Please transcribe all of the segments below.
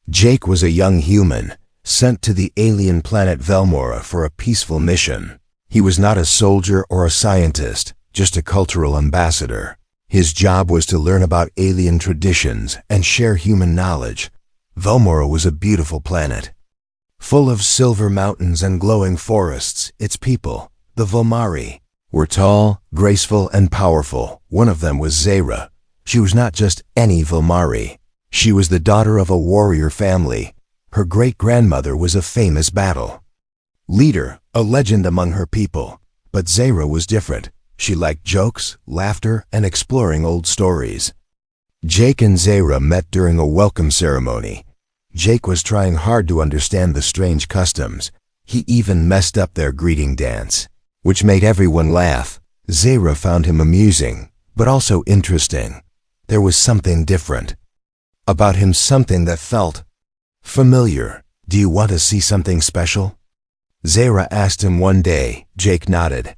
Jake was a young human, sent to the alien planet Velmora for a peaceful mission. He was not a soldier or a scientist, just a cultural ambassador. His job was to learn about alien traditions and share human knowledge. Velmora was a beautiful planet, full of silver mountains and glowing forests. Its people, the Volmari, were tall, graceful, and powerful. One of them was Zara. She was not just any Volmari. She was the daughter of a warrior family. Her great-grandmother was a famous battle leader, a legend among her people. But Zara was different. She liked jokes, laughter, and exploring old stories. Jake and Zara met during a welcome ceremony. Jake was trying hard to understand the strange customs. He even messed up their greeting dance, which made everyone laugh. Zara found him amusing, but also interesting. There was something different about him, something that felt familiar. "Do you want to see something special?" Zara asked him one day. Jake nodded.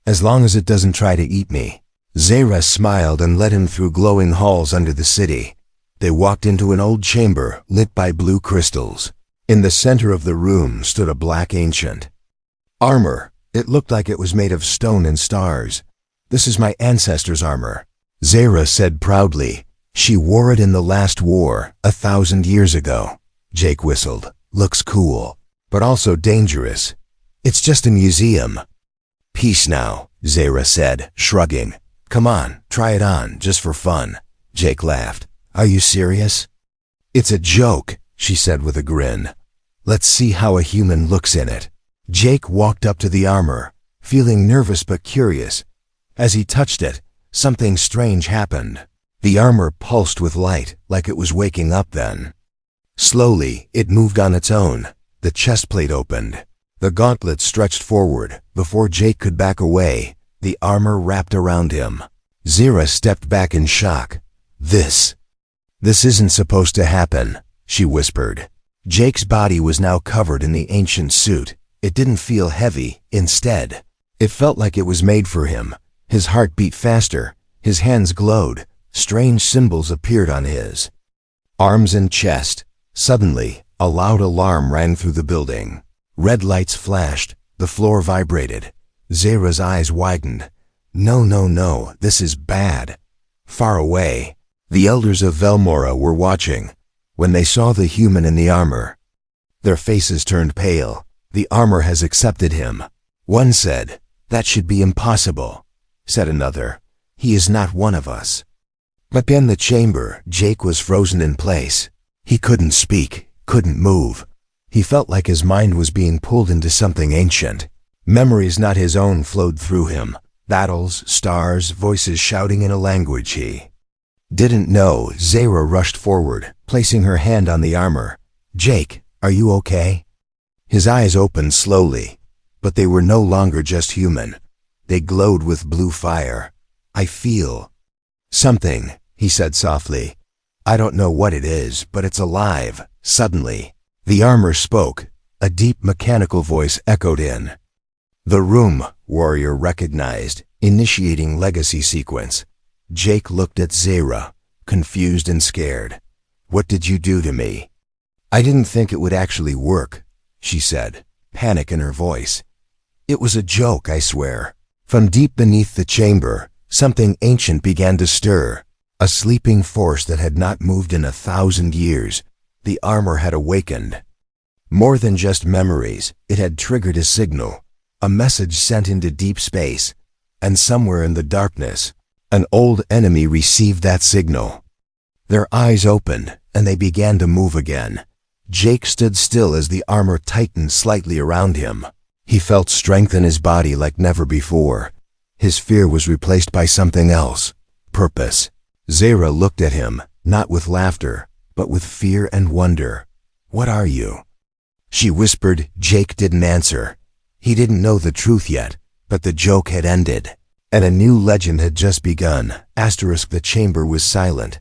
"As long as it doesn't try to eat me." Zara smiled and led him through glowing halls under the city. They walked into an old chamber lit by blue crystals. In the center of the room stood a black ancient armor. It looked like it was made of stone and stars. "This is my ancestors' armor," Zara said proudly. "She wore it in the last war, 1,000 years ago." Jake whistled. "Looks cool, but also dangerous. It's just a museum." "Peace now," Zara said, shrugging. "Come on, try it on, just for fun." Jake laughed. "Are you serious?" "It's a joke," she said with a grin. "Let's see how a human looks in it." Jake walked up to the armor, feeling nervous but curious. As he touched it, something strange happened. The armor pulsed with light, like it was waking up then. Slowly, it moved on its own. The chest plate opened. The gauntlet stretched forward. Before Jake could back away, the armor wrapped around him. Zara stepped back in shock. This isn't supposed to happen," she whispered. Jake's body was now covered in the ancient suit. It didn't feel heavy. Instead, it felt like it was made for him. His heart beat faster. His hands glowed. Strange symbols appeared on his arms and chest. Suddenly, a loud alarm rang through the building. Red lights flashed. The floor vibrated. Zara's eyes widened. No, this is bad." Far away, the elders of Velmora were watching. When they saw the human in the armor, their faces turned pale. "The armor has accepted him." One said. "That should be impossible," said another. "He is not one of us." But in the chamber, Jake was frozen in place. He couldn't speak, couldn't move. He felt like his mind was being pulled into something ancient. Memories not his own flowed through him. Battles, stars, voices shouting in a language he didn't know. Zara rushed forward, placing her hand on the armor. "Jake, are you okay?" His eyes opened slowly, but they were no longer just human. They glowed with blue fire. "I feel something," he said softly. "I don't know what it is, but it's alive." Suddenly, the armor spoke. A deep mechanical voice echoed in the room. Warrior recognized, initiating legacy sequence. Jake looked at Zara, confused and scared. "What did you do to me?" "I didn't think it would actually work," she said, panic in her voice. "It was a joke, I swear." From deep beneath the chamber, something ancient began to stir. A sleeping force that had not moved in 1,000 years. The armor had awakened. More than just memories, it had triggered a signal. A message sent into deep space. And somewhere in the darkness, an old enemy received that signal. Their eyes opened, and they began to move again. Jake stood still as the armor tightened slightly around him. He felt strength in his body like never before. His fear was replaced by something else. Purpose. Zara looked at him, not with laughter, but with fear and wonder. "What are you?" she whispered. Jake didn't answer. He didn't know the truth yet, but the joke had ended, and a new legend had just begun. The chamber was silent.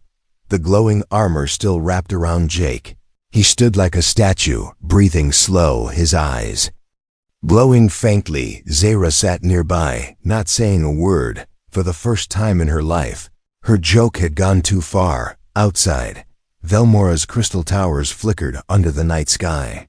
The glowing armor still wrapped around Jake. He stood like a statue, breathing slow, his eyes glowing faintly. Zara sat nearby, not saying a word. For the first time in her life, her joke had gone too far. Outside, Velmora's crystal towers flickered under the night sky.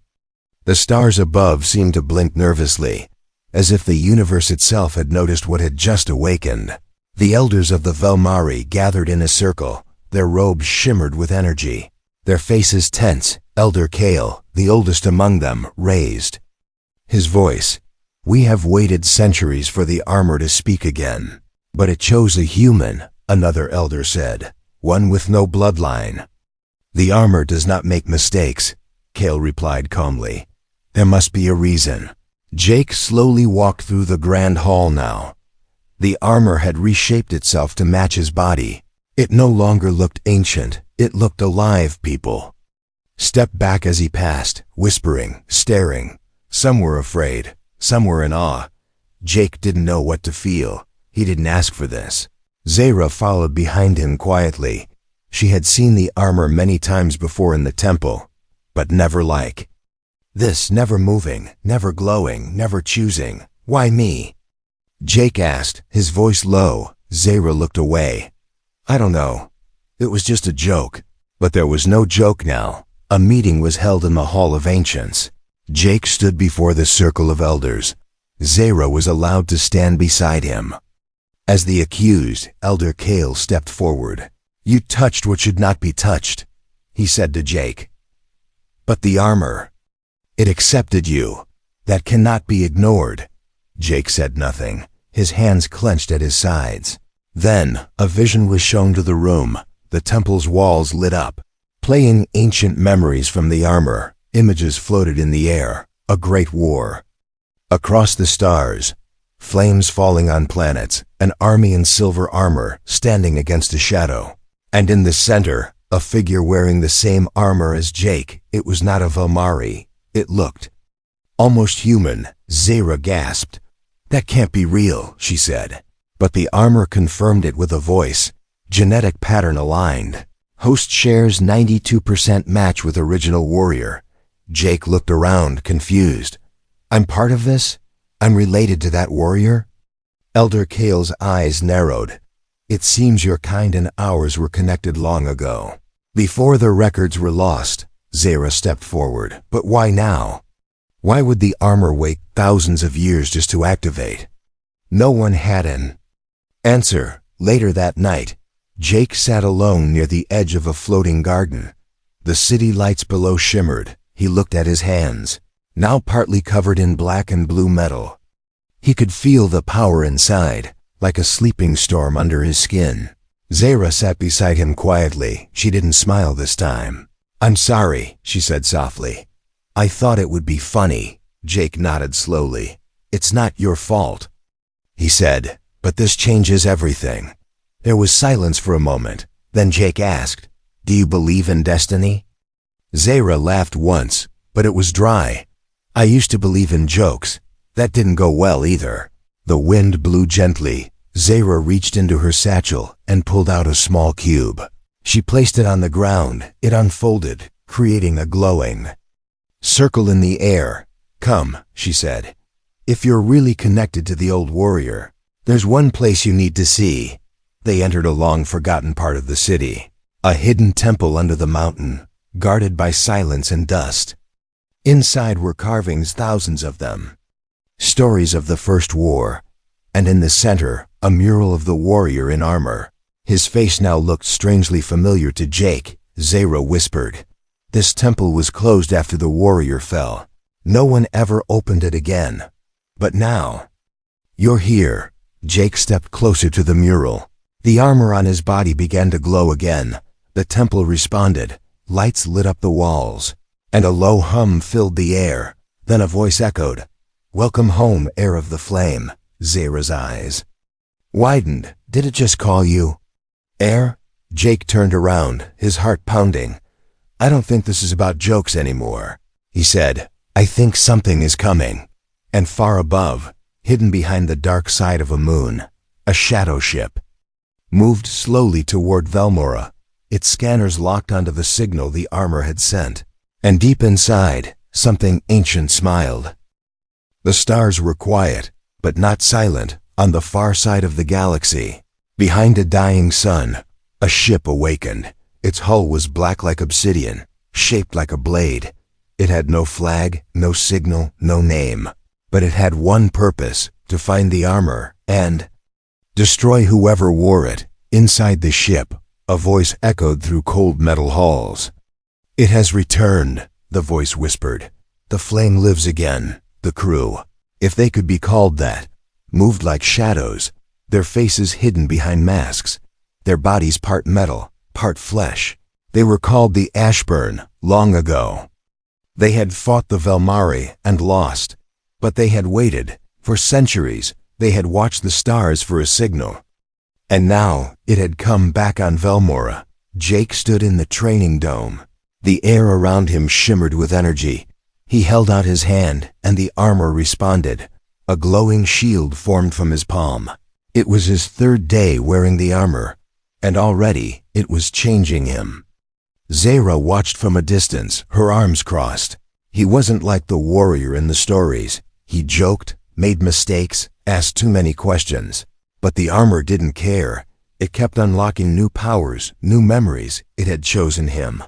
The stars above seemed to blink nervously, as if the universe itself had noticed what had just awakened. The elders of the Velmari gathered in a circle, their robes shimmered with energy. Their faces tense, Elder Kale, the oldest among them, raised his voice. "We have waited centuries for the armor to speak again. But it chose a human," another elder said, "one with no bloodline." "The armor does not make mistakes," Kale replied calmly. "There must be a reason." Jake slowly walked through the grand hall now. The armor had reshaped itself to match his body. It no longer looked ancient, it looked alive, people. Step back as he passed, whispering, staring. Some were afraid, some were in awe. Jake didn't know what to feel. He didn't ask for this. Zara followed behind him quietly. She had seen the armor many times before in the temple, but never like this, never moving, never glowing, never choosing. "Why me?" Jake asked, his voice low. Zara looked away. "I don't know. It was just a joke." But there was no joke now. A meeting was held in the Hall of Ancients. Jake stood before the circle of elders. Zara was allowed to stand beside him. As the accused, Elder Kale stepped forward. "You touched what should not be touched," he said to Jake. "But the armor, it accepted you. That cannot be ignored." Jake said nothing, his hands clenched at his sides. Then a vision was shown to the room. The temple's walls lit up. Playing ancient memories from the armor, images floated in the air. A great war. Across the stars, flames falling on planets, an army in silver armor standing against a shadow. And in the center, a figure wearing the same armor as Jake. It was not a Velmari. It looked almost human. Zara gasped. "That can't be real," she said. But the armor confirmed it with a voice. Genetic pattern aligned. Host shares 92% match with original warrior. Jake looked around, confused. "I'm part of this? I'm related to that warrior?" Elder Kale's eyes narrowed. "It seems your kind and ours were connected long ago. Before the records were lost." Zara stepped forward. "But why now? Why would the armor wait thousands of years just to activate?" No one had an answer. Later that night, Jake sat alone near the edge of a floating garden. The city lights below shimmered. He looked at his hands, now partly covered in black and blue metal. He could feel the power inside, like a sleeping storm under his skin. Zara sat beside him quietly. She didn't smile this time. "I'm sorry," she said softly. "I thought it would be funny." Jake nodded slowly. "It's not your fault," he said, "but this changes everything." There was silence for a moment. Then Jake asked, "Do you believe in destiny?" Zara laughed once, but it was dry. "I used to believe in jokes. That didn't go well either." The wind blew gently. Zara reached into her satchel and pulled out a small cube. She placed it on the ground. It unfolded, creating a glowing circle in the air. "Come," she said. "If you're really connected to the old warrior, there's one place you need to see." They entered a long-forgotten part of the city, a hidden temple under the mountain, guarded by silence and dust. Inside were carvings, thousands of them, stories of the First War, and in the center, a mural of the warrior in armor. His face now looked strangely familiar to Jake. Zara whispered, "This temple was closed after the warrior fell. No one ever opened it again. But now, you're here." Jake stepped closer to the mural. The armor on his body began to glow again. The temple responded. Lights lit up the walls, and a low hum filled the air. Then a voice echoed, "Welcome home, heir of the flame." Zara's eyes widened. "Did it just call you heir?" Jake turned around, his heart pounding. "I don't think this is about jokes anymore," he said. "I think something is coming." And far above, hidden behind the dark side of a moon, a shadow ship moved slowly toward Velmora, its scanners locked onto the signal the armor had sent. And deep inside, something ancient smiled. The stars were quiet, but not silent. On the far side of the galaxy, behind a dying sun, a ship awakened. Its hull was black like obsidian, shaped like a blade. It had no flag, no signal, no name. But it had one purpose: to find the armor and destroy whoever wore it. Inside the ship, a voice echoed through cold metal halls. "It has returned," the voice whispered. "The flame lives again." The crew, if they could be called that, moved like shadows, their faces hidden behind masks, their bodies part metal, part flesh. They were called the Ashburn long ago. They had fought the Velmari and lost, but they had waited. For centuries, they had watched the stars for a signal. And now, it had come back on Velmora. Jake stood in the training dome. The air around him shimmered with energy. He held out his hand, and the armor responded. A glowing shield formed from his palm. It was his third day wearing the armor, and already it was changing him. Zara watched from a distance, her arms crossed. He wasn't like the warrior in the stories. He joked, made mistakes, asked too many questions. But the armor didn't care. It kept unlocking new powers, new memories. It had chosen him.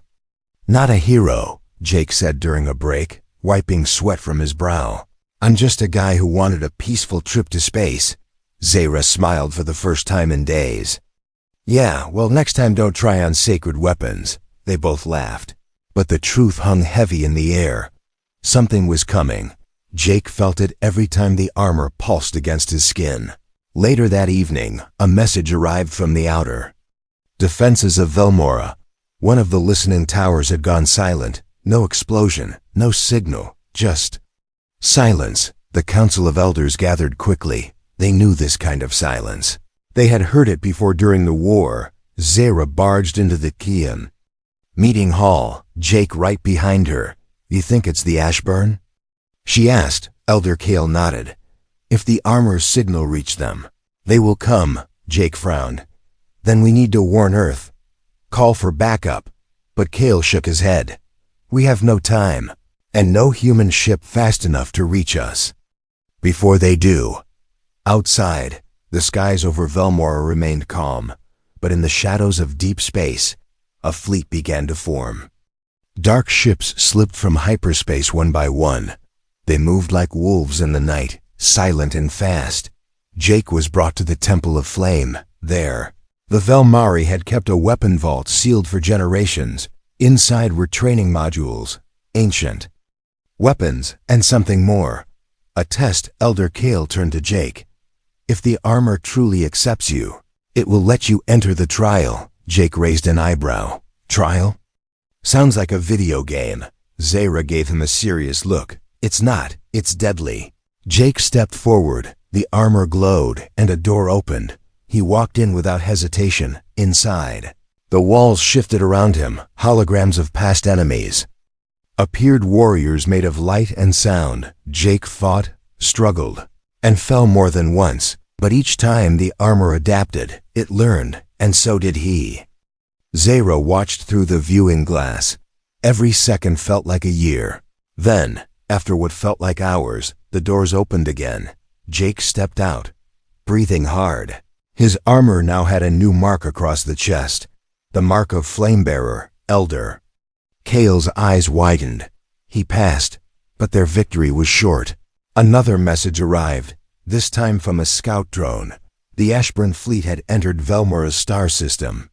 "Not a hero," Jake said during a break, wiping sweat from his brow. "I'm just a guy who wanted a peaceful trip to space." Zara smiled for the first time in days. "Yeah, well, next time don't try on sacred weapons." They both laughed. But the truth hung heavy in the air. Something was coming. Jake felt it every time the armor pulsed against his skin. Later that evening, a message arrived from the outer defenses of Velmora. One of the listening towers had gone silent. No explosion, no signal, just silence. The Council of Elders gathered quickly. They knew this kind of silence. They had heard it before during the war. Zara barged into the Kian meeting hall, Jake right behind her. "You think it's the Ashburn?" she asked. Elder Kale nodded. "If the armor's signal reached them, they will come." Jake frowned. "Then we need to warn Earth. Call for backup." But Kale shook his head. "We have no time, and no human ship fast enough to reach us." Before they do. Outside, the skies over Velmora remained calm, but in the shadows of deep space, a fleet began to form. Dark ships slipped from hyperspace one by one. They moved like wolves in the night, silent and fast. Jake was brought to the Temple of Flame. There, the Velmari had kept a weapon vault sealed for generations. Inside were training modules, ancient weapons, and something more. A test. Elder Kale turned to Jake. "If the armor truly accepts you, it will let you enter the trial." Jake raised an eyebrow. "Trial? Sounds like a video game." Zara gave him a serious look. "It's not. It's deadly." Jake stepped forward. The armor glowed, and a door opened. He walked in without hesitation. Inside, the walls shifted around him. Holograms of past enemies appeared, warriors made of light and sound. Jake fought, struggled, and fell more than once. But each time the armor adapted. It learned, and so did he. Zara watched through the viewing glass. Every second felt like a year. Then, after what felt like hours, the doors opened again. Jake stepped out, breathing hard. His armor now had a new mark across the chest. The mark of Flamebearer, Elder. Kale's eyes widened. He passed, but their victory was short. Another message arrived, this time from a scout drone. The Ashburn fleet had entered Velmora's star system.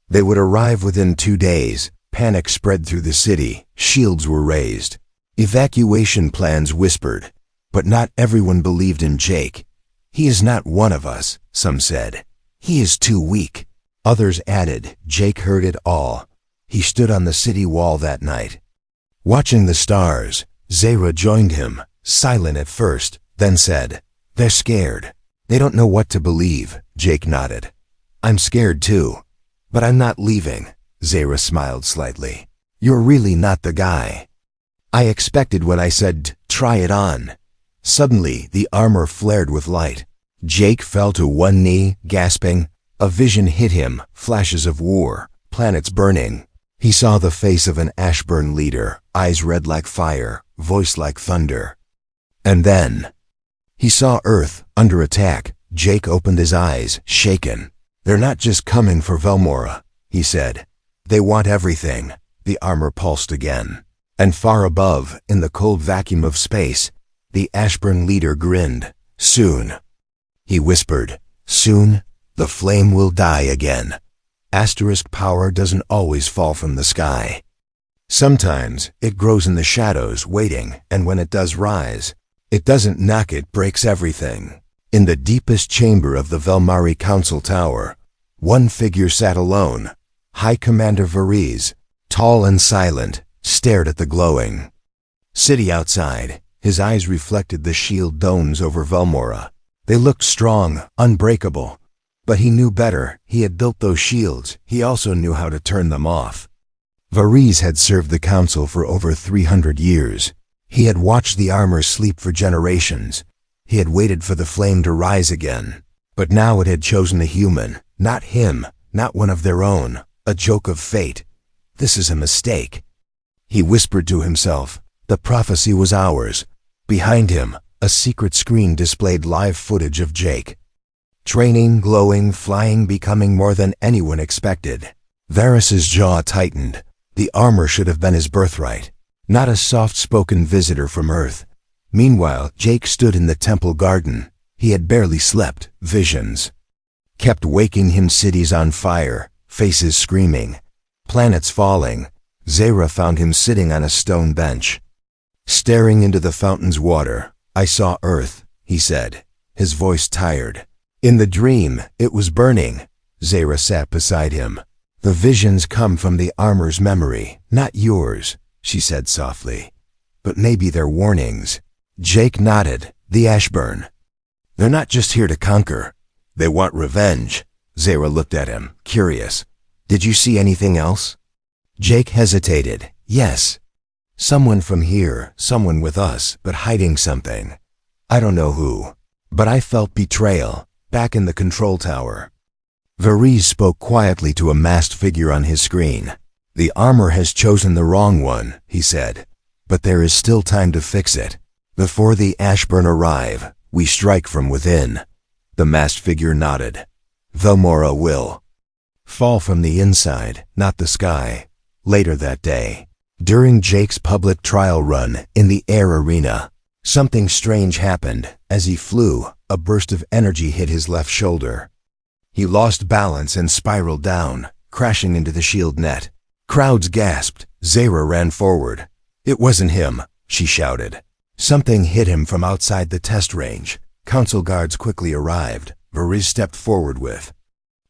They would arrive within 2 days. Panic spread through the city. Shields were raised. Evacuation plans whispered. But not everyone believed in Jake. "He is not one of us," some said. "He is too weak." Others added. Jake heard it all. He stood on the city wall that night, watching the stars. Zara joined him, silent at first, then said, "They're scared. They don't know what to believe." Jake nodded. "I'm scared too. But I'm not leaving." Zara smiled slightly. "You're really not the guy I expected when I said, try it on." Suddenly, the armor flared with light. Jake fell to one knee, gasping. A vision hit him, flashes of war, planets burning. He saw the face of an Ashburn leader, eyes red like fire, voice like thunder. And then, he saw Earth under attack. Jake opened his eyes, shaken. "They're not just coming for Velmora," he said. They want everything. The armor pulsed again. And far above, in the cold vacuum of space, the Ashburn leader grinned. Soon. He whispered, soon, the flame will die again. Asterisk power doesn't always fall from the sky. Sometimes it grows in the shadows, waiting, and when it does rise, it doesn't knock, it breaks everything. In the deepest chamber of the Velmari Council Tower, one figure sat alone. High Commander Varese, tall and silent, stared at the glowing city outside. His eyes reflected the shield domes over Velmora. They looked strong, unbreakable. But he knew better. He had built those shields. He also knew how to turn them off. Varese had served the council for over 300 years. He had watched the armor sleep for generations. He had waited for the flame to rise again. But now it had chosen a human, not him, not one of their own, a joke of fate. This is a mistake. He whispered to himself. The prophecy was ours. Behind him, a secret screen displayed live footage of Jake. Training, glowing, flying, becoming more than anyone expected. Varys's jaw tightened. The armor should have been his birthright, not a soft-spoken visitor from Earth. Meanwhile, Jake stood in the temple garden. He had barely slept. Visions kept waking him, cities on fire, faces screaming, planets falling. Zara found him sitting on a stone bench, staring into the fountain's water. I saw Earth, he said, his voice tired. In the dream, it was burning. Zara sat beside him. The visions come from the armor's memory, not yours, she said softly. But maybe they're warnings. Jake nodded. The Ashburn. They're not just here to conquer. They want revenge. Zara looked at him, curious. Did you see anything else? Jake hesitated. Yes. Someone from here, someone with us, but hiding something. I don't know who. But I felt betrayal, back in the control tower. Varese spoke quietly to a masked figure on his screen. The armor has chosen the wrong one, he said. But there is still time to fix it. Before the Ashburn arrive, we strike from within. The masked figure nodded. Velmora will fall from the inside, not the sky. Later that day, during Jake's public trial run in the air arena, something strange happened. As he flew, a burst of energy hit his left shoulder. He lost balance and spiraled down, crashing into the shield net. Crowds gasped. Zara ran forward. It wasn't him, she shouted. Something hit him from outside the test range. Council guards quickly arrived. Varese stepped forward with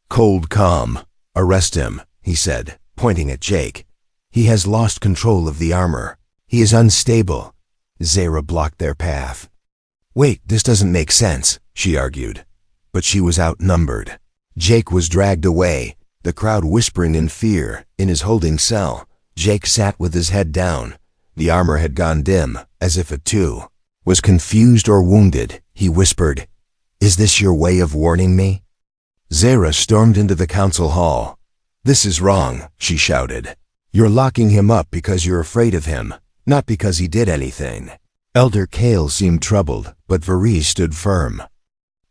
cold calm. Arrest him, he said, pointing at Jake. He has lost control of the armor. He is unstable. Zara blocked their path. Wait, this doesn't make sense, she argued. But she was outnumbered. Jake was dragged away, the crowd whispering in fear. In his holding cell, Jake sat with his head down. The armor had gone dim, as if it too was confused or wounded. He whispered, "Is this your way of warning me?" Zara stormed into the council hall. "This is wrong," she shouted. "You're locking him up because you're afraid of him, not because he did anything." Elder Kale seemed troubled, but Varese stood firm.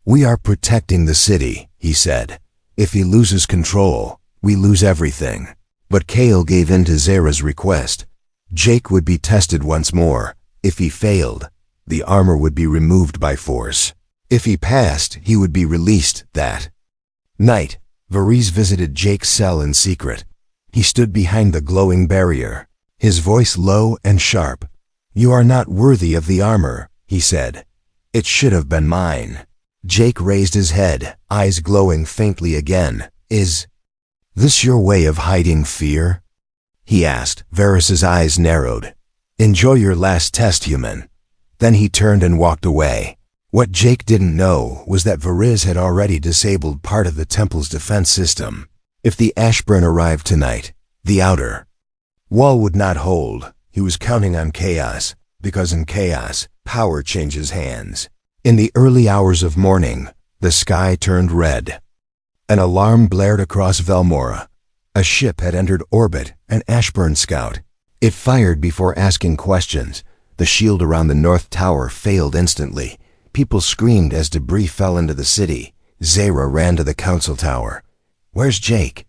"We are protecting the city," he said. "If he loses control, we lose everything." But Kale gave in to Zara's request. Jake would be tested once more. If he failed, the armor would be removed by force. If he passed, he would be released. That night, Varese visited Jake's cell in secret. He stood behind the glowing barrier, his voice low and sharp. "You are not worthy of the armor," he said. "It should have been mine." Jake raised his head, eyes glowing faintly again. "Is this your way of hiding fear?" he asked. Varys's eyes narrowed. "Enjoy your last test, human." Then he turned and walked away. What Jake didn't know was that Varys had already disabled part of the temple's defense system. If the Ashburn arrived tonight, the outer wall would not hold. He was counting on chaos, because in chaos, power changes hands. In the early hours of morning, the sky turned red. An alarm blared across Velmora. A ship had entered orbit, an Ashburn scout. It fired before asking questions. The shield around the North Tower failed instantly. People screamed as debris fell into the city. Zara ran to the council tower. "Where's Jake?"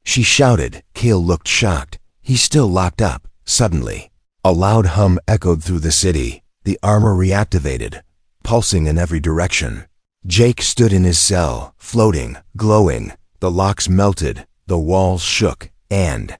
She shouted. Kale looked shocked. He's still locked up. Suddenly, a loud hum echoed through the city. The armor reactivated, pulsing in every direction. Jake stood in his cell, floating, glowing. The locks melted, the walls shook, and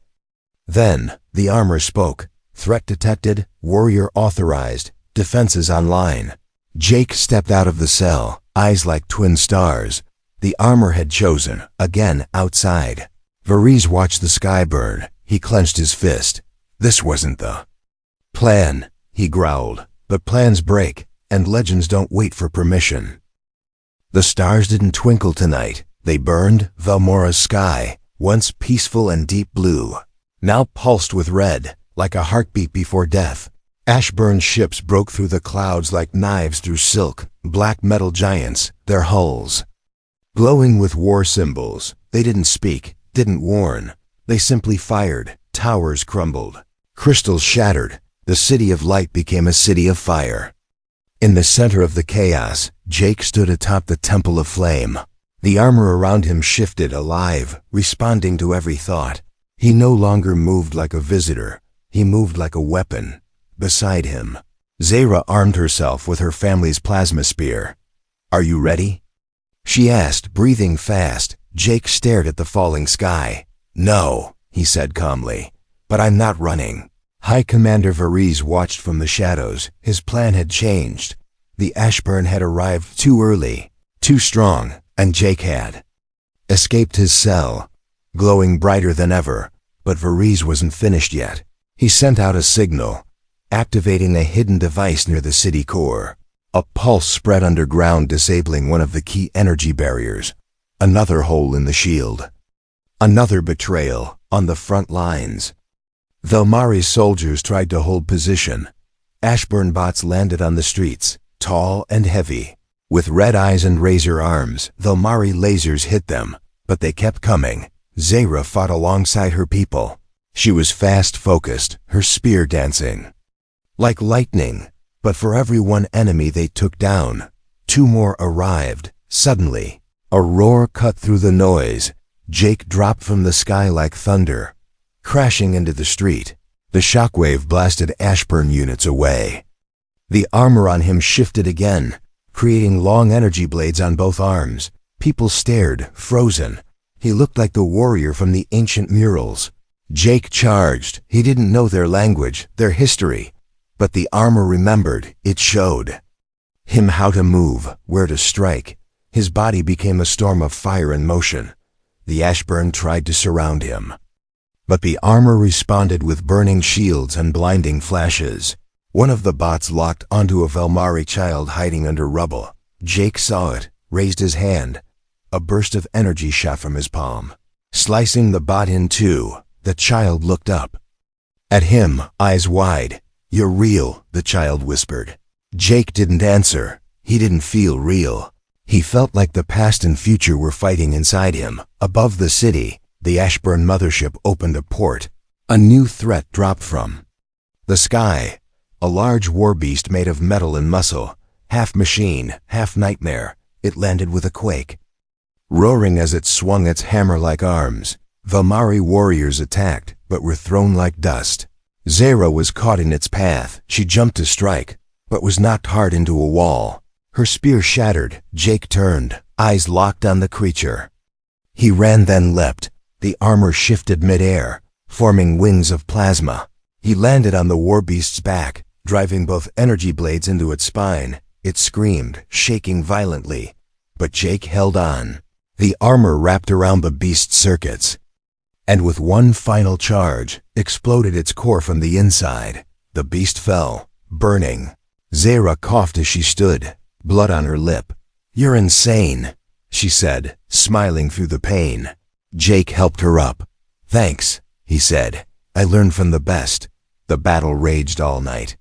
then the armor spoke. Threat detected, warrior authorized, defenses online. Jake stepped out of the cell, eyes like twin stars. The armor had chosen, again outside. Varese watched the sky burn. He clenched his fist. This wasn't the plan, he growled. But plans break, and legends don't wait for permission. The stars didn't twinkle tonight. They burned. Velmora's sky, once peaceful and deep blue, now pulsed with red, like a heartbeat before death. Ash-burned ships broke through the clouds like knives through silk. Black metal giants, their hulls glowing with war symbols. They didn't speak, didn't warn. They simply fired. Towers crumbled. Crystals shattered. The city of light became a city of fire. In the center of the chaos, Jake stood atop the temple of flame. The armor around him shifted, alive, responding to every thought. He no longer moved like a visitor. He moved like a weapon. Beside him, Zara armed herself with her family's plasma spear. "Are you ready?" she asked, breathing fast. Jake stared at the falling sky. "No," he said calmly, "but I'm not running." High Commander Varese watched from the shadows. His plan had changed. The Ashburn had arrived too early, too strong, and Jake had escaped his cell, glowing brighter than ever. But Varese wasn't finished yet. He sent out a signal, activating a hidden device near the city core. A pulse spread underground, disabling one of the key energy barriers. Another hole in the shield. Another betrayal on the front lines. Velmari's soldiers tried to hold position. Ashburn bots landed on the streets, tall and heavy. With red eyes and razor arms, Velmari lasers hit them, but they kept coming. Zara fought alongside her people. She was fast, focused, her spear dancing like lightning. But for every one enemy they took down, two more arrived. Suddenly, a roar cut through the noise. Jake dropped from the sky like thunder, crashing into the street. The shockwave blasted Ashburn units away. The armor on him shifted again, creating long energy blades on both arms. People stared, frozen. He looked like the warrior from the ancient murals. Jake charged. He didn't know their language, their history. But the armor remembered. It showed him how to move, where to strike. His body became a storm of fire and motion. The Ashburn tried to surround him, but the armor responded with burning shields and blinding flashes. One of the bots locked onto a Velmari child hiding under rubble. Jake saw it, raised his hand. A burst of energy shot from his palm, slicing the bot in two. The child looked up at him, eyes wide. "You're real," the child whispered. Jake didn't answer. He didn't feel real. He felt like the past and future were fighting inside him. Above the city, the Ashburn mothership opened a port. A new threat dropped from the sky. A large war beast made of metal and muscle, half machine, half nightmare. It landed with a quake, roaring as it swung its hammer-like arms. Velmari warriors attacked, but were thrown like dust. Zara was caught in its path. She jumped to strike, but was knocked hard into a wall. Her spear shattered. Jake turned, eyes locked on the creature. He ran, then leapt. The armor shifted mid-air, forming wings of plasma. He landed on the war beast's back, driving both energy blades into its spine. It screamed, shaking violently. But Jake held on. The armor wrapped around the beast's circuits, and with one final charge, exploded its core from the inside. The beast fell, burning. Zara coughed as she stood, blood on her lip. "You're insane," she said, smiling through the pain. Jake helped her up. "Thanks," he said. "I learned from the best." The battle raged all night.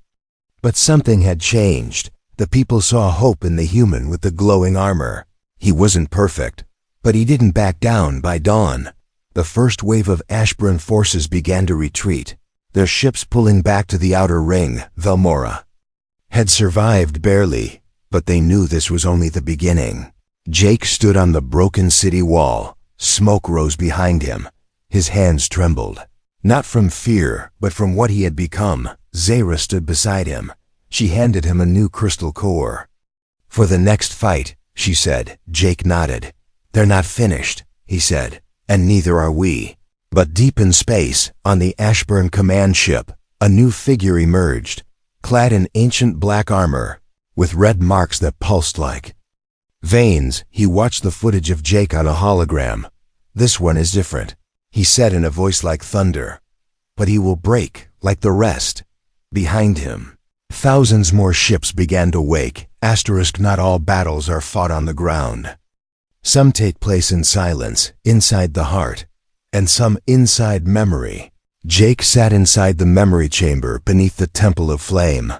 But something had changed. The people saw hope in the human with the glowing armor. He wasn't perfect, but he didn't back down. By dawn, the first wave of Ashburn forces began to retreat, their ships pulling back to the outer ring. Velmora had survived barely, but they knew this was only the beginning. Jake stood on the broken city wall. Smoke rose behind him. His hands trembled. Not from fear, but from what he had become. Zara stood beside him. She handed him a new crystal core. "For the next fight," she said. Jake nodded. "They're not finished," he said, "and neither are we." But deep in space, on the Ashburn command ship, a new figure emerged, clad in ancient black armor, with red marks that pulsed like veins. He watched the footage of Jake on a hologram. "This one is different," he said in a voice like thunder. "But he will break, like the rest." Behind him, thousands more ships began to wake. Not all battles are fought on the ground. Some take place in silence, inside the heart, and some inside memory. Jake sat inside the memory chamber beneath the temple of flame.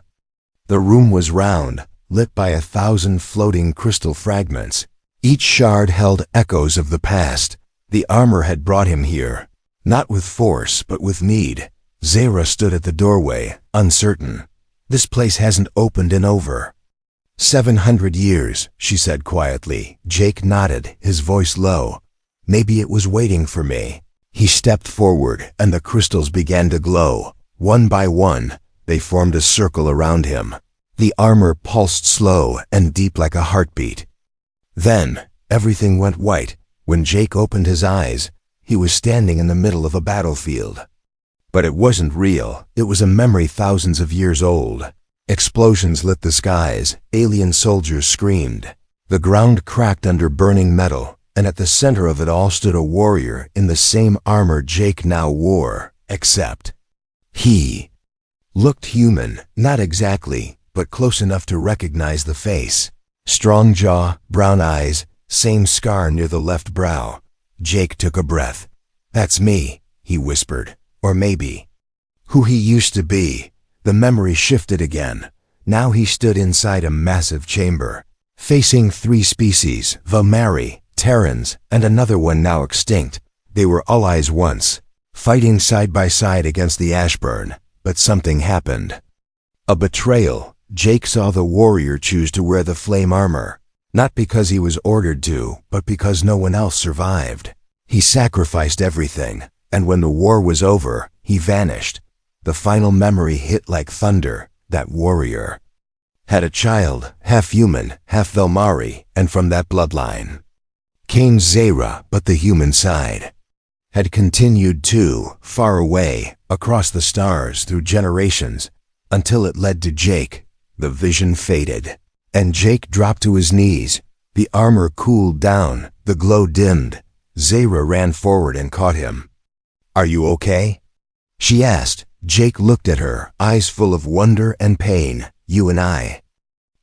The room was round, lit by 1,000 floating crystal fragments. Each shard held echoes of the past. The armor had brought him here, not with force, but with need. Zara stood at the doorway, uncertain. "This place hasn't opened in over 700 years, she said quietly. Jake nodded, his voice low. "Maybe it was waiting for me." He stepped forward, and the crystals began to glow. One by one, they formed a circle around him. The armor pulsed slow and deep like a heartbeat. Then, everything went white. When Jake opened his eyes, he was standing in the middle of a battlefield. But it wasn't real. It was a memory thousands of years old. Explosions lit the skies. Alien soldiers screamed. The ground cracked under burning metal, and at the center of it all stood a warrior in the same armor Jake now wore, except he looked human, not exactly, but close enough to recognize the face. Strong jaw, brown eyes, same scar near the left brow. Jake took a breath. "That's me," he whispered. Or maybe who he used to be. The memory shifted again. Now he stood inside a massive chamber, facing 3 species, Velmari, Terrans, and another one now extinct. They were allies once, fighting side by side against the Ashburn, but something happened. A betrayal. Jake saw the warrior choose to wear the flame armor, not because he was ordered to, but because no one else survived. He sacrificed everything, and when the war was over, he vanished. The final memory hit like thunder. That warrior had a child, half human, half Velmari, and from that bloodline came Zara, but the human side had continued too, far away, across the stars, through generations, until it led to Jake. The vision faded, and Jake dropped to his knees. The armor cooled down, the glow dimmed. Zara ran forward and caught him. "Are you okay?" she asked. Jake looked at her, eyes full of wonder and pain. "You and I,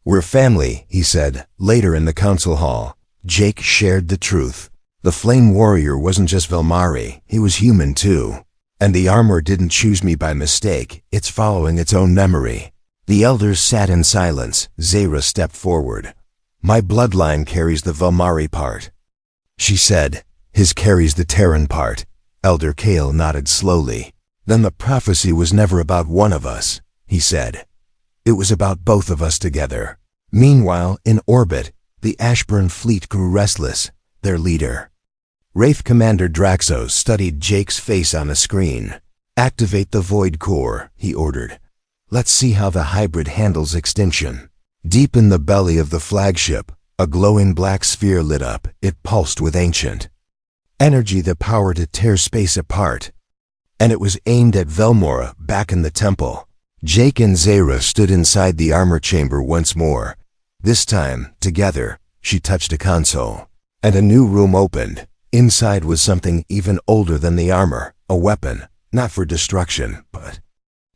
we're family," he said. Later in the council hall, Jake shared the truth. The flame warrior wasn't just Velmari, he was human too. And the armor didn't choose me by mistake, it's following its own memory. The elders sat in silence. Zara stepped forward. "My bloodline carries the Velmari part," she said. "His carries the Terran part." Elder Kale nodded slowly. "Then the prophecy was never about one of us," he said. "It was about both of us together." Meanwhile, in orbit, the Ashburn fleet grew restless. Their leader, Wraith Commander Draxos, studied Jake's face on a screen. "Activate the Void Core," he ordered. "Let's see how the hybrid handles extinction." Deep in the belly of the flagship, a glowing black sphere lit up. It pulsed with ancient energy, the power to tear space apart. And it was aimed at Velmora, back in the temple. Jake and Zara stood inside the armor chamber once more. This time, together. She touched a console, and a new room opened. Inside was something even older than the armor, a weapon, not for destruction, but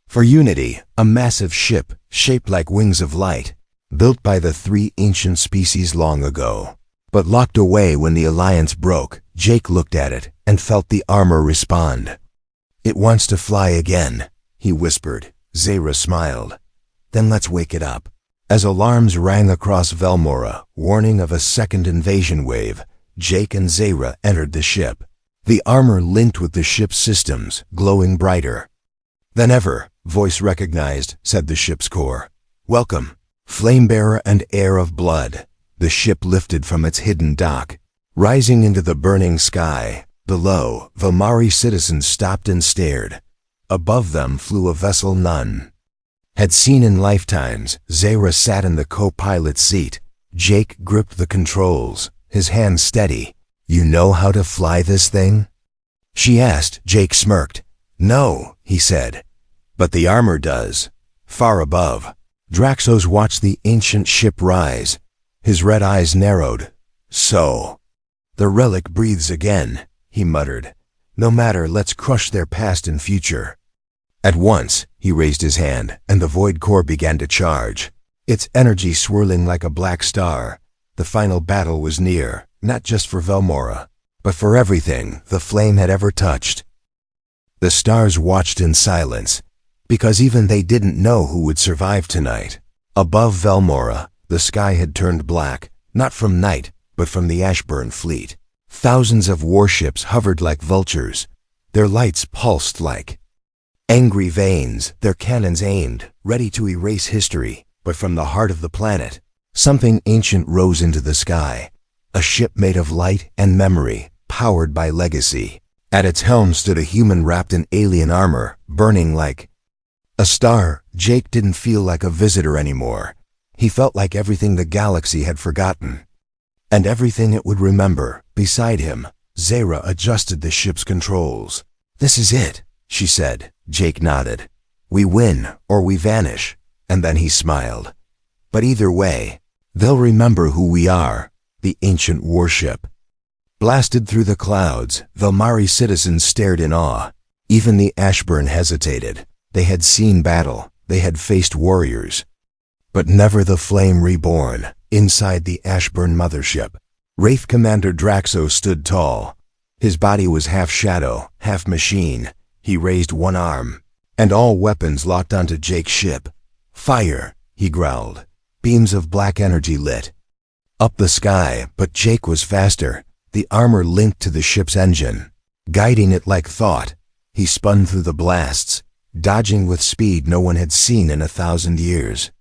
for unity. A massive ship, shaped like wings of light, built by the 3 ancient species long ago, but locked away when the alliance broke. Jake looked at it and felt the armor respond. "It wants to fly again," he whispered. Zara smiled. "Then let's wake it up." As alarms rang across Velmora, warning of a second invasion wave, Jake and Zara entered the ship. The armor linked with the ship's systems, glowing brighter than ever. "Voice recognized," said the ship's core. "Welcome, Flamebearer and Heir of Blood." The ship lifted from its hidden dock, rising into the burning sky. Below, Velmari citizens stopped and stared. Above them flew a vessel none had seen in lifetimes. Zara sat in the co-pilot's seat. Jake gripped the controls, his hands steady. "You know how to fly this thing?" she asked. Jake smirked. "No," he said. "But the armor does." Far above, Draxos watched the ancient ship rise. His red eyes narrowed. "So, the relic breathes again," he muttered. "No matter, let's crush their past and future." At once, he raised his hand, and the void core began to charge, its energy swirling like a black star. The final battle was near, not just for Velmora, but for everything the flame had ever touched. The stars watched in silence, because even they didn't know who would survive tonight. Above Velmora, the sky had turned black, not from night, but from the Ashburn fleet. Thousands of warships hovered like vultures. Their lights pulsed like angry veins, their cannons aimed, ready to erase history. But from the heart of the planet, something ancient rose into the sky. A ship made of light and memory, powered by legacy. At its helm stood a human wrapped in alien armor, burning like a star. Jake didn't feel like a visitor anymore. He felt like everything the galaxy had forgotten, and everything it would remember. Beside him, Zara adjusted the ship's controls. "This is it," she said. Jake nodded. "We win, or we vanish." And then he smiled. "But either way, they'll remember who we are." The ancient warship blasted through the clouds. Velmari citizens stared in awe. Even the Ashburn hesitated. They had seen battle. They had faced warriors. But never the flame reborn. Inside the Ashburn mothership, Wraith Commander Draxos stood tall. His body was half shadow, half machine. He raised one arm, and all weapons locked onto Jake's ship. "Fire," he growled. Beams of black energy lit up the sky, but Jake was faster. The armor linked to the ship's engine, guiding it like thought. He spun through the blasts, dodging with speed no one had seen in 1,000 years.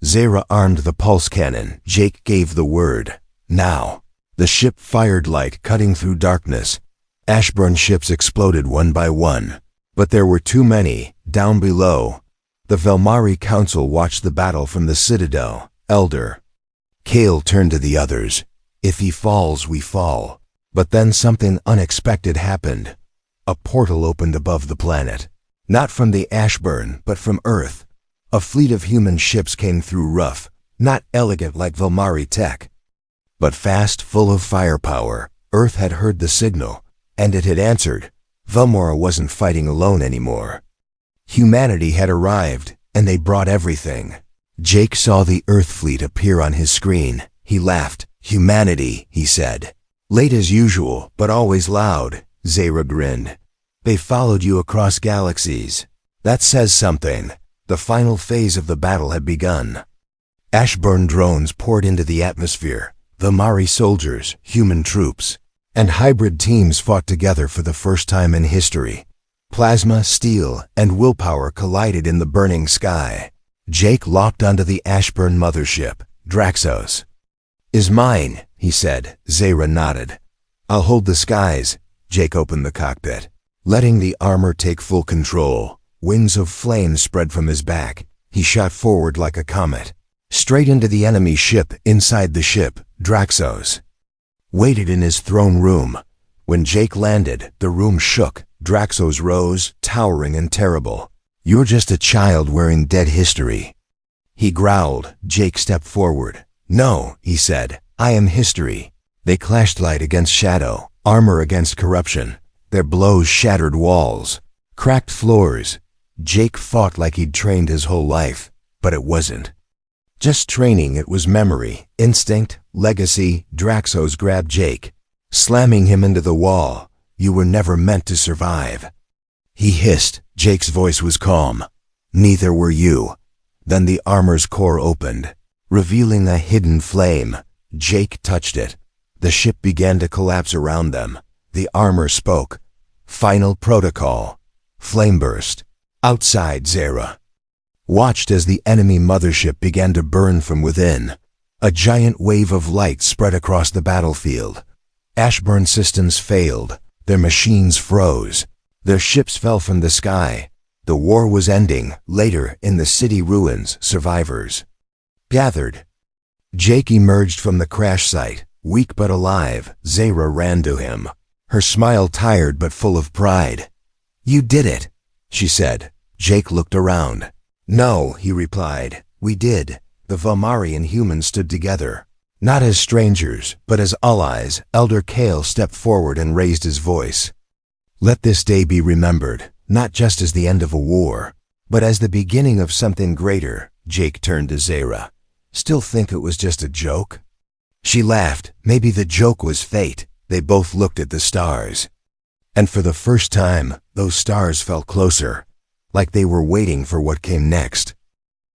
Zara armed the pulse cannon. Jake gave the word. Now. The ship fired light cutting through darkness. Ashburn ships exploded one by one. But there were too many. Down below, the Velmari Council watched the battle from the Citadel. Elder Kale turned to the others. "If he falls, we fall." But then something unexpected happened. A portal opened above the planet. Not from the Ashburn, but from Earth. A fleet of human ships came through, rough, not elegant like Velmari tech, but fast, full of firepower. Earth had heard the signal, and it had answered. Velmora wasn't fighting alone anymore. Humanity had arrived, and they brought everything. Jake saw the Earth fleet appear on his screen. He laughed. "Humanity," he said. "Late as usual, but always loud." Zara grinned. "They followed you across galaxies. That says something." The final phase of the battle had begun. Ashburn drones poured into the atmosphere. Velmari soldiers, human troops, and hybrid teams fought together for the first time in history. Plasma, steel, and willpower collided in the burning sky. Jake locked onto the Ashburn mothership. "Draxos is mine," he said. Zara nodded. "I'll hold the skies." Jake opened the cockpit, letting the armor take full control. Wings of flame spread from his back. He shot forward like a comet, straight into the enemy ship. Inside the ship, Draxos waited in his throne room. When Jake landed, the room shook. Draxos rose, towering and terrible. "You're just a child wearing dead history," he growled. Jake stepped forward. "No," he said. "I am history." They clashed, light against shadow, armor against corruption. Their blows shattered walls, cracked floors. Jake fought like he'd trained his whole life, but it wasn't just training, it was memory, instinct, legacy. Draxos grabbed Jake, slamming him into the wall. "You were never meant to survive," he hissed. Jake's voice was calm. "Neither were you." Then the armor's core opened, revealing a hidden flame. Jake touched it. The ship began to collapse around them. The armor spoke. "Final protocol." Flame burst. Outside, Zara watched as the enemy mothership began to burn from within. A giant wave of light spread across the battlefield. Ashburn systems failed. Their machines froze. Their ships fell from the sky. The war was ending. Later, in the city ruins, survivors gathered. Jake emerged from the crash site, weak but alive. Zahra ran to him, her smile tired but full of pride. "You did it," she said. Jake looked around. "No," he replied. "We did." The Valmarian humans stood together, not as strangers, but as allies. Elder Kale stepped forward and raised his voice. "Let this day be remembered, not just as the end of a war, but as the beginning of something greater." Jake turned to Zahra. "Still think it was just a joke?" She laughed. Maybe the joke was fate. They both looked at the stars. And for the first time, those stars felt closer, like they were waiting for what came next.